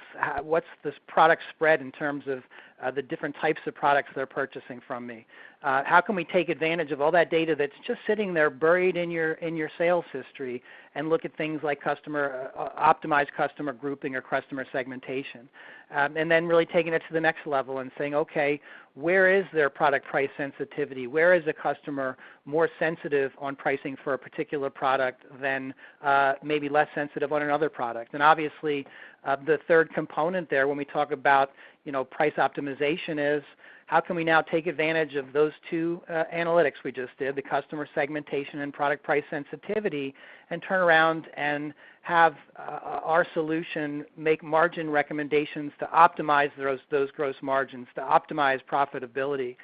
this product spread in terms of the different types of products they're purchasing from me? How can we take advantage of all that data that's just sitting there buried in your sales history and look at things like optimized customer grouping or customer segmentation? And then really taking it to the next level and saying, okay, where is their product price sensitivity? Where is a customer more sensitive on pricing for a particular product than maybe less sensitive on another product? And obviously, the third component there when we talk about price optimization is how can we now take advantage of those two analytics we just did, the customer segmentation and product price sensitivity, and turn around and have our solution make margin recommendations to optimize those gross margins, to optimize profitability.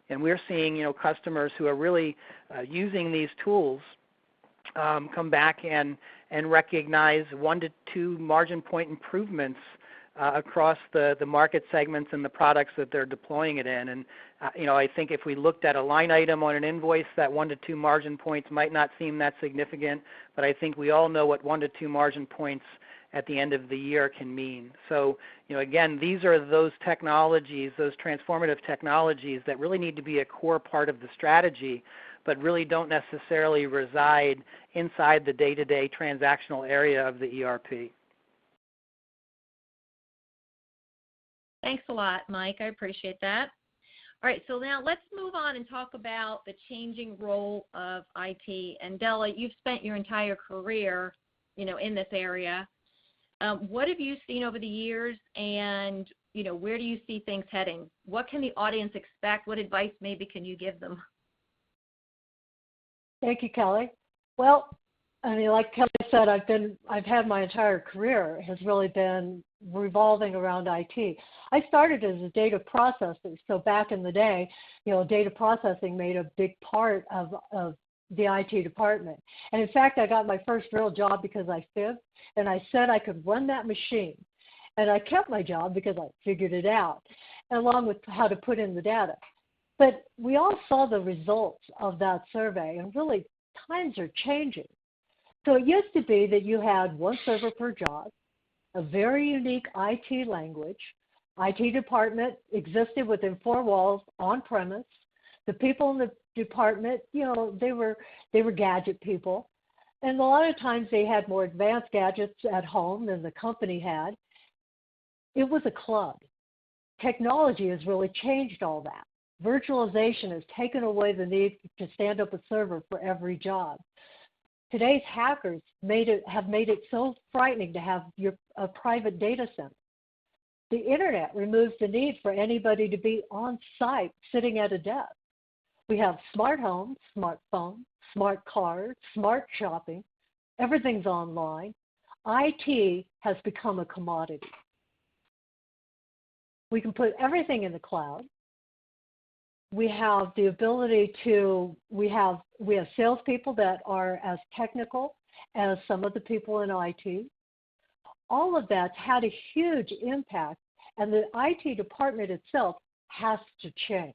And we're seeing customers who are really using these tools come back and recognize 1 to 2 margin point improvements across the market segments and the products that they're deploying it in. And I think if we looked at a line item on an invoice, that 1 to 2 margin points might not seem that significant, but I think we all know what 1 to 2 margin points at the end of the year can mean. So, again, these are those technologies, those transformative technologies that really need to be a core part of the strategy, but really don't necessarily reside inside the day-to-day transactional area of the ERP. Thanks a lot, Mike. I appreciate that. All right, so now let's move on and talk about the changing role of IT. And Della, you've spent your entire career, in this area. What have you seen over the years, and where do you see things heading? What can the audience expect? What advice maybe can you give them? Thank you, Kelly. Well, like Kelly said, I've had my entire career has really been revolving around IT. I started as a data processor, so back in the day, data processing made a big part of the IT department. And in fact, I got my first real job because I fibbed, and I said I could run that machine. And I kept my job because I figured it out, along with how to put in the data. But we all saw the results of that survey, and really times are changing. So it used to be that you had one server per job, a very unique IT language. IT department existed within 4 walls on premise. The people in the department, they were gadget people. And a lot of times they had more advanced gadgets at home than the company had. It was a club. Technology has really changed all that. Virtualization has taken away the need to stand up a server for every job. Today's hackers have made it so frightening to have a private data center. The internet removes the need for anybody to be on site sitting at a desk. We have smart homes, smartphones, smart cars, smart shopping. Everything's online. IT has become a commodity. We can put everything in the cloud. We have the ability we have salespeople that are as technical as some of the people in IT. All of that's had a huge impact, and the IT department itself has to change.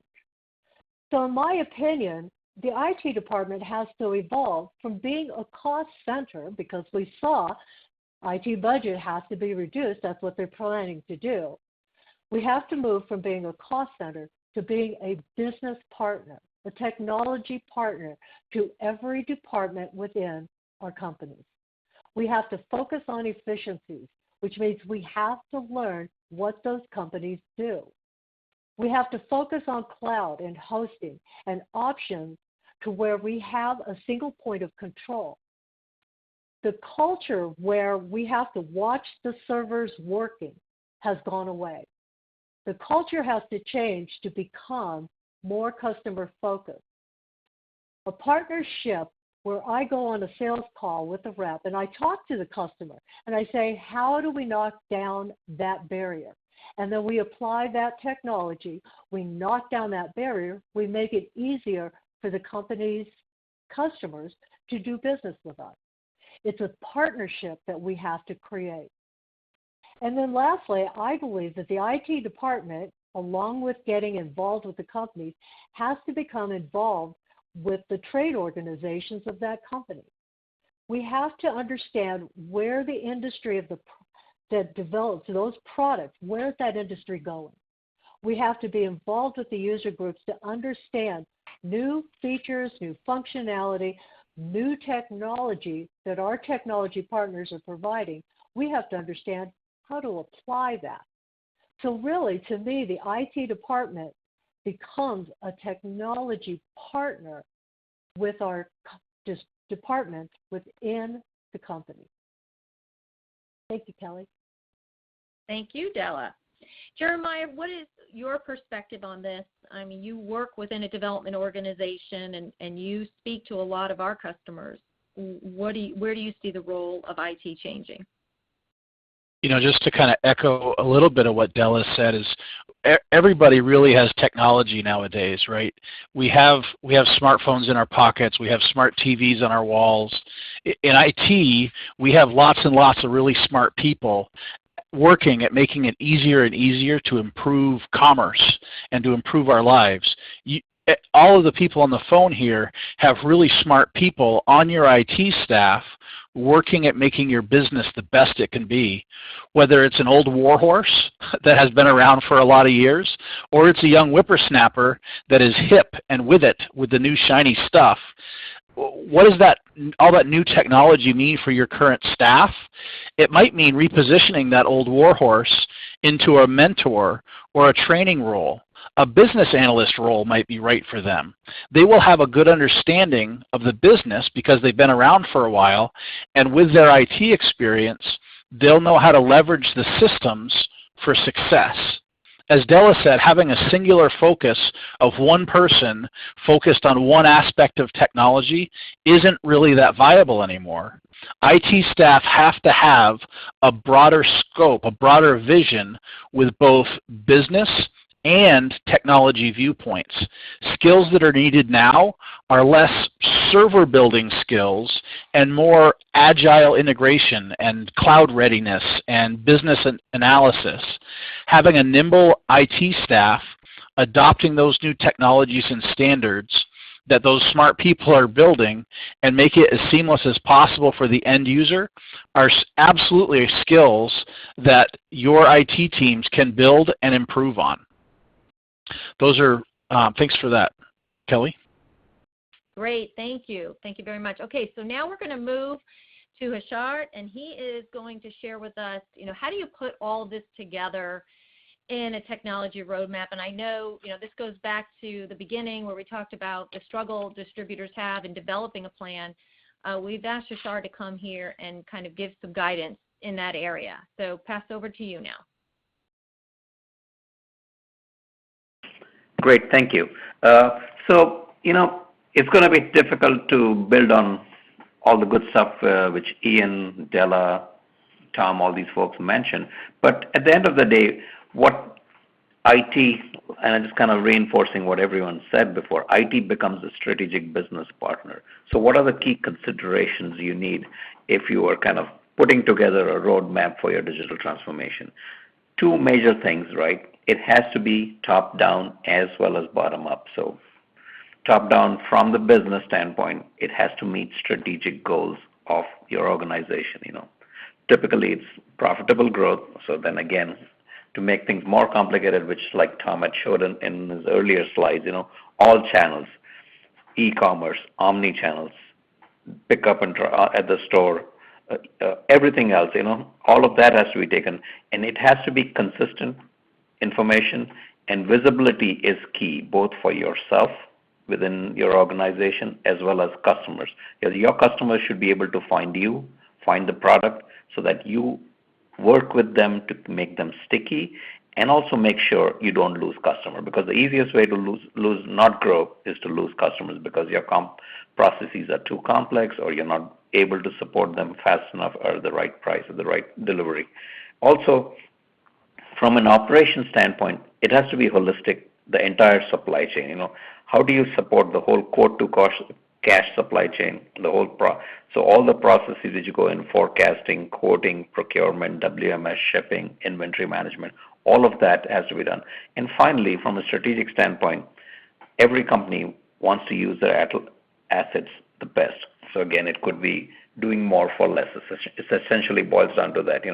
So in my opinion, the IT department has to evolve from being a cost center, because we saw IT budget has to be reduced. That's what they're planning to do. We have to move from being a cost center to being a business partner, a technology partner to every department within our companies. We have to focus on efficiencies, which means we have to learn what those companies do. We have to focus on cloud and hosting and options to where we have a single point of control. The culture where we have to watch the servers working has gone away. The culture has to change to become more customer focused. A partnership where I go on a sales call with a rep and I talk to the customer and I say, how do we knock down that barrier? And then we apply that technology. We knock down that barrier. We make it easier for the company's customers to do business with us. It's a partnership that we have to create. And then lastly, I believe that the IT department, along with getting involved with the companies, has to become involved with the trade organizations of that company. We have to understand where the industry that develops those products, where's that industry going? We have to be involved with the user groups to understand new features, new functionality, new technology that our technology partners are providing. We have to understand how to apply that. So really, to me, the IT department becomes a technology partner with our departments within the company. Thank you, Kelly. Thank you, Della. Jeremiah, what is your perspective on this? I mean, you work within a development organization and you speak to a lot of our customers. Where do you see the role of IT changing? You know, just to kind of echo a little bit of what Della said, is everybody really has technology nowadays, right? We have smartphones in our pockets. We have smart TVs on our walls. In IT, we have lots and lots of really smart people working at making it easier and easier to improve commerce and to improve our lives. All of the people on the phone here have really smart people on your IT staff working at making your business the best it can be, whether it's an old warhorse that has been around for a lot of years, or it's a young whippersnapper that is hip and with it with the new shiny stuff. What does all that new technology mean for your current staff? It might mean repositioning that old warhorse into a mentor or a training role. A business analyst role might be right for them. They will have a good understanding of the business because they've been around for a while, and with their IT experience, they'll know how to leverage the systems for success. As Della said, having a singular focus of one person focused on one aspect of technology isn't really that viable anymore. IT staff have to have a broader scope, a broader vision with both business and technology viewpoints. Skills that are needed now are less server building skills and more agile integration and cloud readiness and business analysis. Having a nimble IT staff adopting those new technologies and standards that those smart people are building and make it as seamless as possible for the end user are absolutely skills that your IT teams can build and improve on. Those are, thanks for that. Kelly? Great, thank you. Thank you very much. Okay, so now we're going to move to Hashart, and he is going to share with us, how do you put all of this together in a technology roadmap? And I know, this goes back to the beginning where we talked about the struggle distributors have in developing a plan. We've asked Hashart to come here and kind of give some guidance in that area. So pass over to you now. Great, thank you. It's going to be difficult to build on all the good stuff which Ian, Della, Tom, all these folks mentioned. But at the end of the day, what IT, and I'm just kind of reinforcing what everyone said before, IT becomes a strategic business partner. So what are the key considerations you need if you are kind of putting together a roadmap for your digital transformation? Two major things, right? It has to be top-down as well as bottom-up. So top-down from the business standpoint, it has to meet strategic goals of your organization. Typically, it's profitable growth. So then again, to make things more complicated, which like Tom had showed in his earlier slides, all channels, e-commerce, omni-channels, pick up and at the store, everything else, all of that has to be taken, and it has to be consistent information, and visibility is key, both for yourself within your organization as well as customers. Because your customers should be able to find you, find the product, so that you work with them to make them sticky and also make sure you don't lose customer, because the easiest way to not grow is to lose customers because your processes are too complex or you're not able to support them fast enough or at the right price or the right delivery. Also, from an operation standpoint, it has to be holistic, the entire supply chain. How do you support the whole quote to cash supply chain, the whole so all the processes that you go in, forecasting, quoting, procurement, WMS, shipping, inventory management, all of that has to be done. And finally, from a strategic standpoint, every company wants to use their assets the best. So again, it could be doing more for less. It essentially boils down to that,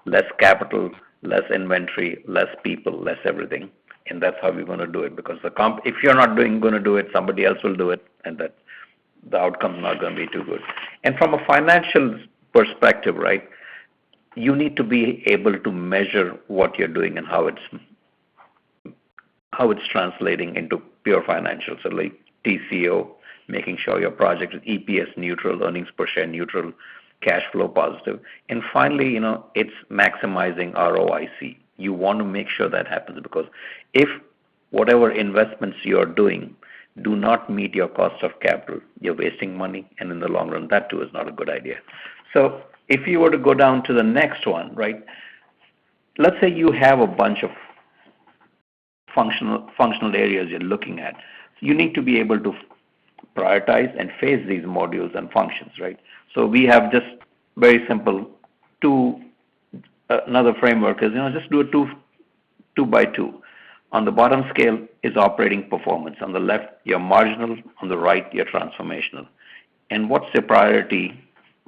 less capital, less inventory, less people, less everything. And that's how we're going to do it, because if you're not going to do it, somebody else will do it, and that the outcome's not going to be too good. And from a financial perspective, right, you need to be able to measure what you're doing and how it's translating into pure financials. So like TCO, making sure your project is EPS neutral, earnings per share neutral, cash flow positive. And finally, it's maximizing ROIC. You want to make sure that happens, because if whatever investments you're doing do not meet your cost of capital, you're wasting money, and in the long run, that too is not a good idea. So if you were to go down to the next one, right, let's say you have a bunch of functional areas you're looking at. You need to be able to prioritize and phase these modules and functions, right? So we have just very simple another framework is, just do a two by two. On the bottom scale is operating performance. On the left, you're marginal. On the right, you're transformational. And what's the priority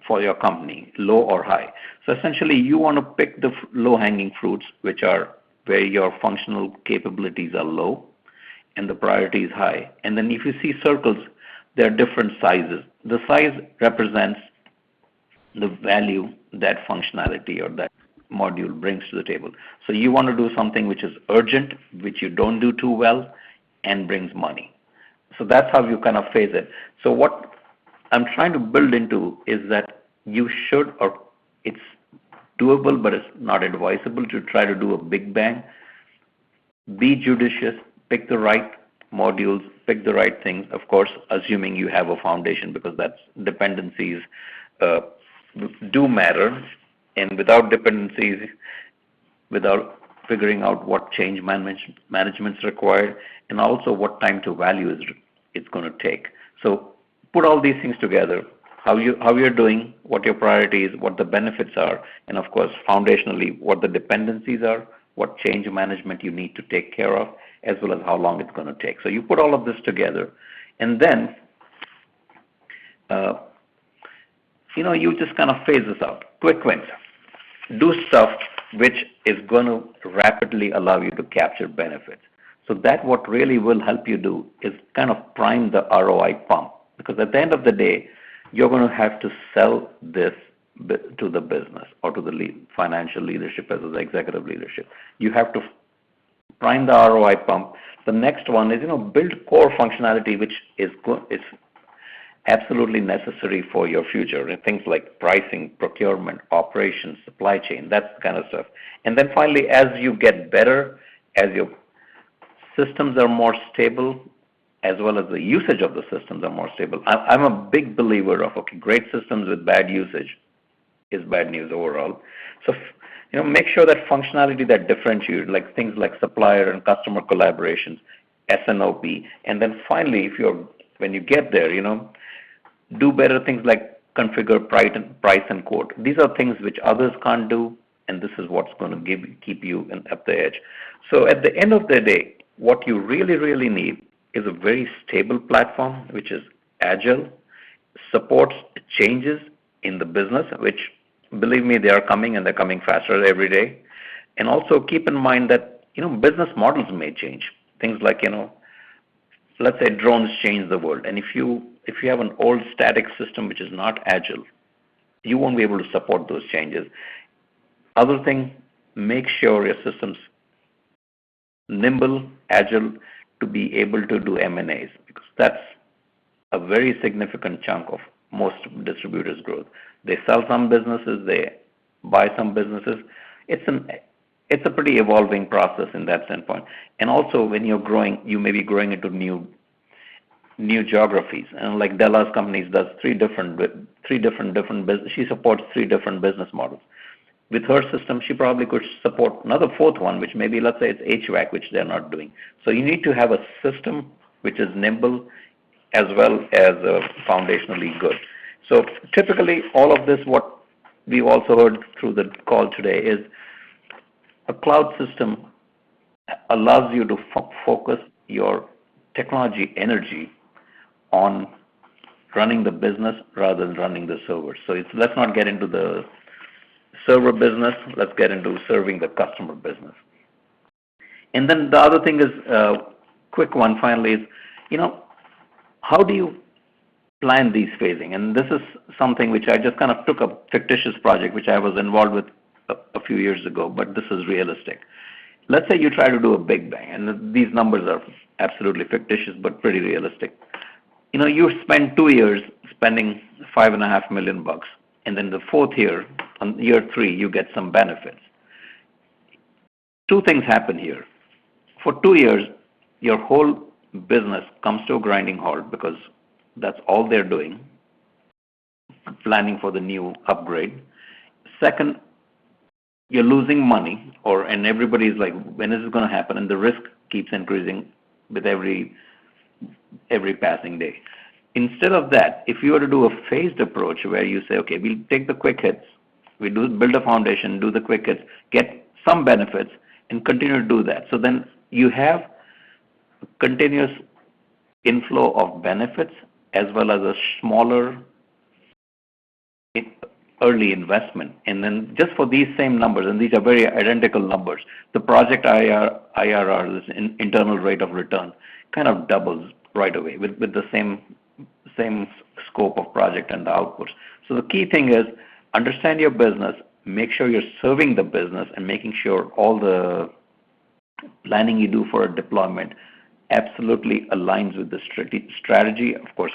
for your company, low or high? So essentially, you want to pick the low-hanging fruits, which are where your functional capabilities are low and the priority is high. And then if you see circles, there are different sizes. The size represents the value that functionality or that module brings to the table. So you want to do something which is urgent, which you don't do too well, and brings money. So that's how you kind of phase it. So what I'm trying to build into is that you should, or it's doable, but it's not advisable to try to do a big bang. Be judicious, pick the right modules, pick the right things, of course, assuming you have a foundation, because that's dependencies do matter. And without dependencies, without figuring out what change management is required, and also what time to value it's going to take. So put all these things together, how you're doing, what your priorities, what the benefits are, and of course, foundationally, what the dependencies are, what change management you need to take care of, as well as how long it's going to take. So you put all of this together, and then you just kind of phase this out. Quick wins. Do stuff which is going to rapidly allow you to capture benefits. So that what really will help you do is kind of prime the ROI pump, because at the end of the day, you're going to have to sell this to the business or to the financial leadership as well as executive leadership. You have to prime the ROI pump. The next one is, build core functionality, which is absolutely necessary for your future. And things like pricing, procurement, operations, supply chain, that kind of stuff. And then finally, as you get better, as your systems are more stable, as well as the usage of the systems are more stable. I'm a big believer of, great systems with bad usage is bad news overall. So, make sure that functionality that differentiates, like things like supplier and customer collaborations, S&OP, and then finally, when you get there, do better things like configure price and quote. These are things which others can't do, and this is what's going to keep you at the edge. So at the end of the day, what you really, really need is a very stable platform, which is agile, supports changes in the business, which, believe me, they are coming, and they're coming faster every day. And also keep in mind that, business models may change. Things like, let's say drones change the world. And if you have an old static system which is not agile, you won't be able to support those changes. Other thing, make sure your system's nimble, agile, to be able to do M&As, because that's a very significant chunk of most distributors' growth. They sell some businesses, they buy some businesses. It's it's a pretty evolving process in that standpoint. And also, when you're growing, you may be growing into new geographies. And like Della's companies does three different business. She supports three different business models. With her system, she probably could support another fourth one, which maybe, let's say, it's HVAC, which they're not doing. So you need to have a system which is nimble as well as foundationally good. So typically, all of this, what we've also heard through the call today, is a cloud system allows you to focus your technology energy on running the business rather than running the server. So let's not get into the server business, let's get into serving the customer business. And then the other thing is, quick one finally, is, how do you plan these phasing? And this is something which I just kind of took a fictitious project which I was involved with a few years ago, but this is realistic. Let's say you try to do a big bang, and these numbers are absolutely fictitious but pretty realistic. You spend 2 years spending $5.5 million, and then the fourth year, on year 3, you get some benefits. Two things happen here. For 2 years, your whole business comes to a grinding halt because that's all they're doing, planning for the new upgrade. Second, you're losing money, and everybody's like, when is this going to happen? And the risk keeps increasing with every passing day. Instead of that, if you were to do a phased approach where you say, okay, we'll take the quick hits, build a foundation, do the quick hits, get some benefits, and continue to do that. So then you have a continuous inflow of benefits as well as a smaller early investment. And then just for these same numbers, and these are very identical numbers, the project IRR, this internal rate of return, kind of doubles right away with the same scope of project and the outputs. So the key thing is understand your business, make sure you're serving the business, and making sure all the planning you do for a deployment absolutely aligns with the strategy. Of course,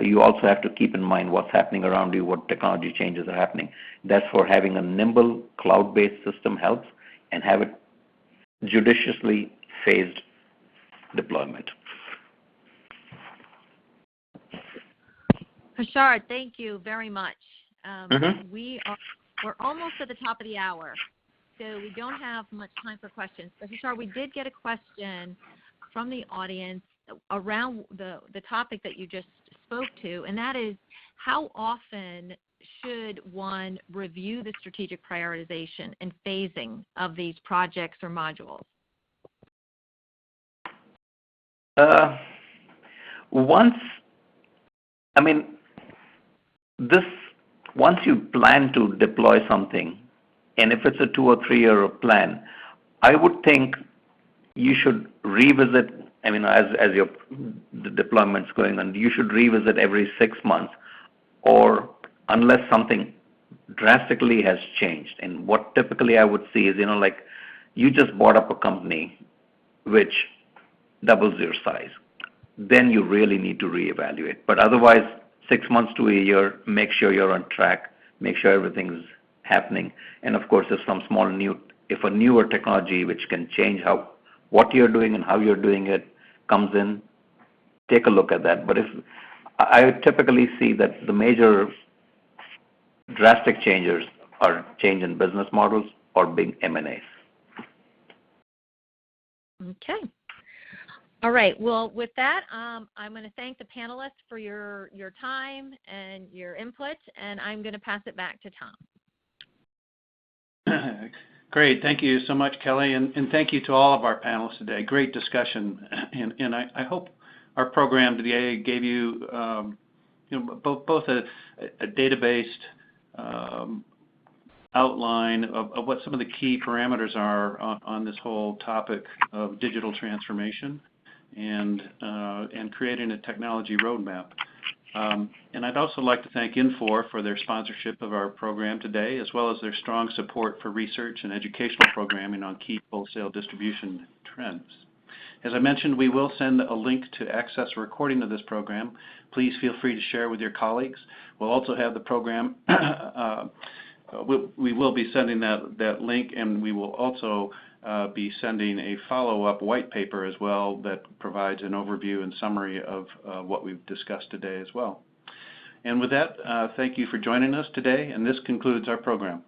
you also have to keep in mind what's happening around you, what technology changes are happening. That's for having a nimble cloud-based system helps, and have it judiciously phased deployment. Harshad, thank you very much. We're almost at the top of the hour, so we don't have much time for questions. But Harshad, we did get a question from the audience around the topic that you just spoke to, and that is, how often should one review the strategic prioritization and phasing of these projects or modules? Once you plan to deploy something, and if it's a 2 or 3 year plan, I would think you should revisit. As the deployment's going on, you should revisit every 6 months, or unless something drastically has changed. And what typically I would see is, like you just bought up a company which doubles your size, then you really need to reevaluate. But otherwise, 6 months to a year, make sure you're on track, make sure everything's happening. And of course, if a newer technology which can change what you're doing and how you're doing it comes in, take a look at that. But if I typically see that the major drastic changes are change in business models or big M&As. Okay. All right. Well, with that, I'm going to thank the panelists for your time and your input, and I'm going to pass it back to Tom. Great. Thank you so much, Kelly, and thank you to all of our panelists today. Great discussion, and I hope our program today gave you, both a data-based outline of what some of the key parameters are on this whole topic of digital transformation and creating a technology roadmap. And I'd also like to thank Infor for their sponsorship of our program today, as well as their strong support for research and educational programming on key wholesale distribution trends. As I mentioned, we will send a link to access a recording of this program. Please feel free to share with your colleagues. We'll also have the program we will be sending that link, and we will also be sending a follow-up white paper as well that provides an overview and summary of what we've discussed today as well. And with that, thank you for joining us today, and this concludes our program.